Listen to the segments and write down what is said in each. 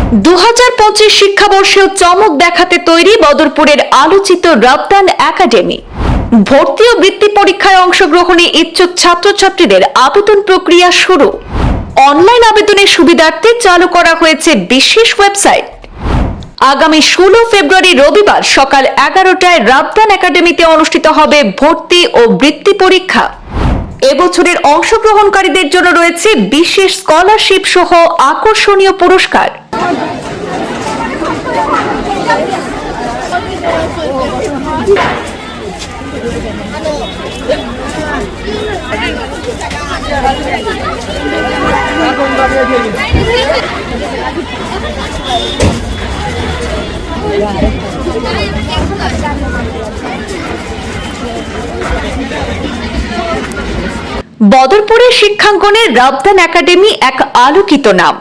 2025 শিক্ষাবর্ষেও চমক দেখাতে তৈরি বদরপুরের আলোচিত রাবদান একাডেমি। ভর্তি ও বৃত্তি পরীক্ষায় অংশগ্রহণে ইচ্ছুক ছাত্রছাত্রীদের আবেদন প্রক্রিয়া শুরু। অনলাইন আবেদনের সুবিধার্থে চালু করা হয়েছে বিশেষ ওয়েবসাইট। আগামী 16 ফেব্রুয়ারি রবিবার সকাল 11টায় রাবদান একাডেমিতে অনুষ্ঠিত হবে ভর্তি ও বৃত্তি পরীক্ষা। এবছরের অংশগ্রহণকারীদের জন্য রয়েছে বিশেষ স্কলারশিপ সহ আকর্ষণীয় পুরস্কার। বদরপুরের শিক্ষাঙ্গনে রাবদান একাডেমি এক আলোকিত নাম।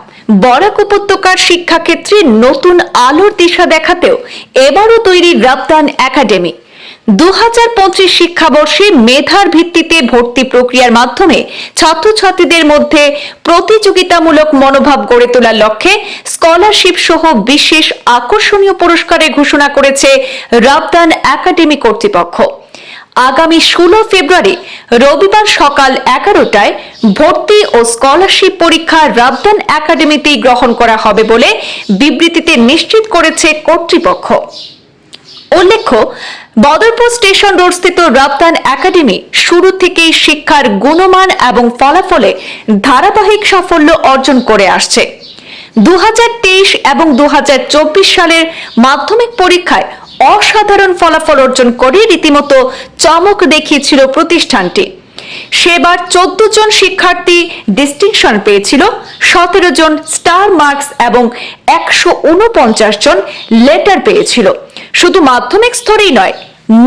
বরাক উপত্যকার শিক্ষাক্ষেত্রে নতুন আলোর দিশা দেখাতেও এবারও তৈরি রাবদান একাডেমি। 2025 শিক্ষাবর্ষে মেধার ভিত্তিতে ভর্তি প্রক্রিয়ার মাধ্যমে ছাত্রছাত্রীদের মধ্যে প্রতিযোগিতামূলক মনোভাব গড়ে তোলার লক্ষ্যে স্কলারশিপ সহ বিশেষ আকর্ষণীয় পুরস্কারের ঘোষণা করেছে রাবদান একাডেমি কর্তৃপক্ষ। আগামী 16 ফেব্রুয়ারি রবিবার সকাল 11টায় ভর্তি ও স্কলারশিপ পরীক্ষা রাবদান একাডেমিতেই গ্রহণ করা হবে বলে বিবৃতিতে নিশ্চিত করেছে কর্তৃপক্ষ। উল্লেখ্য, বদরপুর স্টেশন রোড স্থিত রাবদান একাডেমি শুরু থেকেই শিক্ষার গুণমান এবং ফলাফলে ধারাবাহিক সাফল্য অর্জন করে আসছে। 2023 এবং 2024 সালের মাধ্যমিক পরীক্ষায় অসাধারণ ফলাফল অর্জন করে রীতিমতো চমক দেখিয়েছিল প্রতিষ্ঠানটি। সেবার 14 জন শিক্ষার্থী ডিস্টিংশন পেয়েছিল, 17 জন স্টার মার্কস এবং 149 জন লেটার পেয়েছিল। শুধু মাধ্যমিক স্তরেই নয়,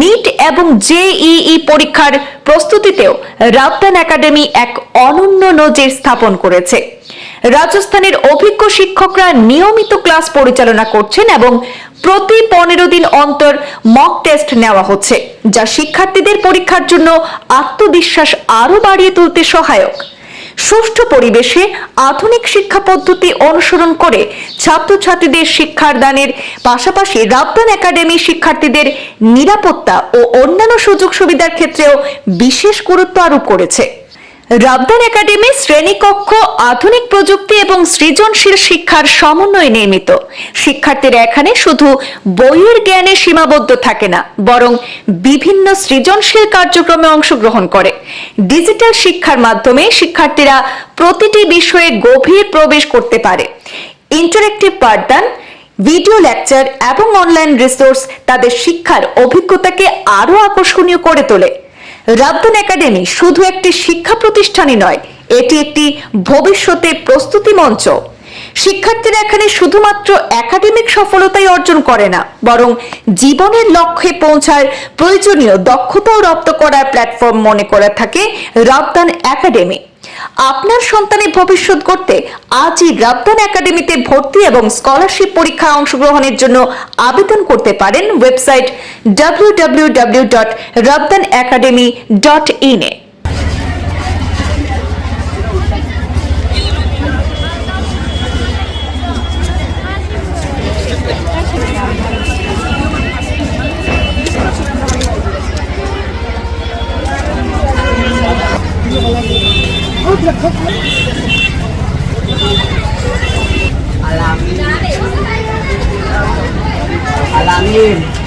নিট এবং জেইই পরীক্ষার প্রস্তুতিতেও রাবদান একাডেমি এক অনন্য নজির স্থাপন করেছে। রাজস্থানের অভিজ্ঞ শিক্ষকরা নিয়মিত ক্লাস পরিচালনা করছেন এবং প্রতি 15 দিন অন্তর মক টেস্ট নেওয়া হচ্ছে, যা শিক্ষার্থীদের পরীক্ষার জন্য আত্মবিশ্বাস আরো বাড়িয়ে তুলতে সহায়ক। সুষ্ঠু পরিবেশে আধুনিক শিক্ষা পদ্ধতি অনুসরণ করে ছাত্রছাত্রীদের শিক্ষার দানের পাশাপাশি রাবদান একাডেমি শিক্ষার্থীদের নিরাপত্তা ও অন্যান্য সুযোগ সুবিধার ক্ষেত্রেও বিশেষ গুরুত্ব আরোপ করেছে। রাবদান একাডেমি শ্রেণীকক্ষ, আধুনিক প্রযুক্তি এবং সৃজনশীল শিক্ষার সমন্বয়ে নির্মিত। শিক্ষার্থীরা এখানে শুধু বইয়ের জ্ঞানে সীমাবদ্ধ থাকে না, বরং বিভিন্ন সৃজনশীল কার্যক্রমে অংশগ্রহণ করে। ডিজিটাল শিক্ষার মাধ্যমে শিক্ষার্থীরা প্রতিটি বিষয়ে গভীর প্রবেশ করতে পারে। ইন্টারেক্টিভ পাঠদান, ভিডিও লেকচার এবং অনলাইন রিসোর্স তাদের শিক্ষার অভিজ্ঞতাকে আরো আকর্ষণীয় করে তোলে। রাবদান একাডেমি শুধু একটি শিক্ষা প্রতিষ্ঠানই নয়, এটি একটি ভবিষ্যতের প্রস্তুতি মঞ্চ। শিক্ষার্থীরা এখানে শুধুমাত্র একাডেমিক সফলতাই অর্জন করে না, বরং জীবনের লক্ষ্যে পৌঁছার প্রয়োজনীয় দক্ষতাও রপ্ত করার প্ল্যাটফর্ম মনে করে থাকে রাবদান একাডেমি। আপনার সন্তানের ভবিষ্যৎ গড়তে আজই রাবদান একাডেমিতে ভর্তি এবং স্কলারশিপ পরীক্ষায় অংশগ্রহণের জন্য আবেদন করতে পারেন ওয়েবসাইট www.rabdanacademy.in এ। Alamin.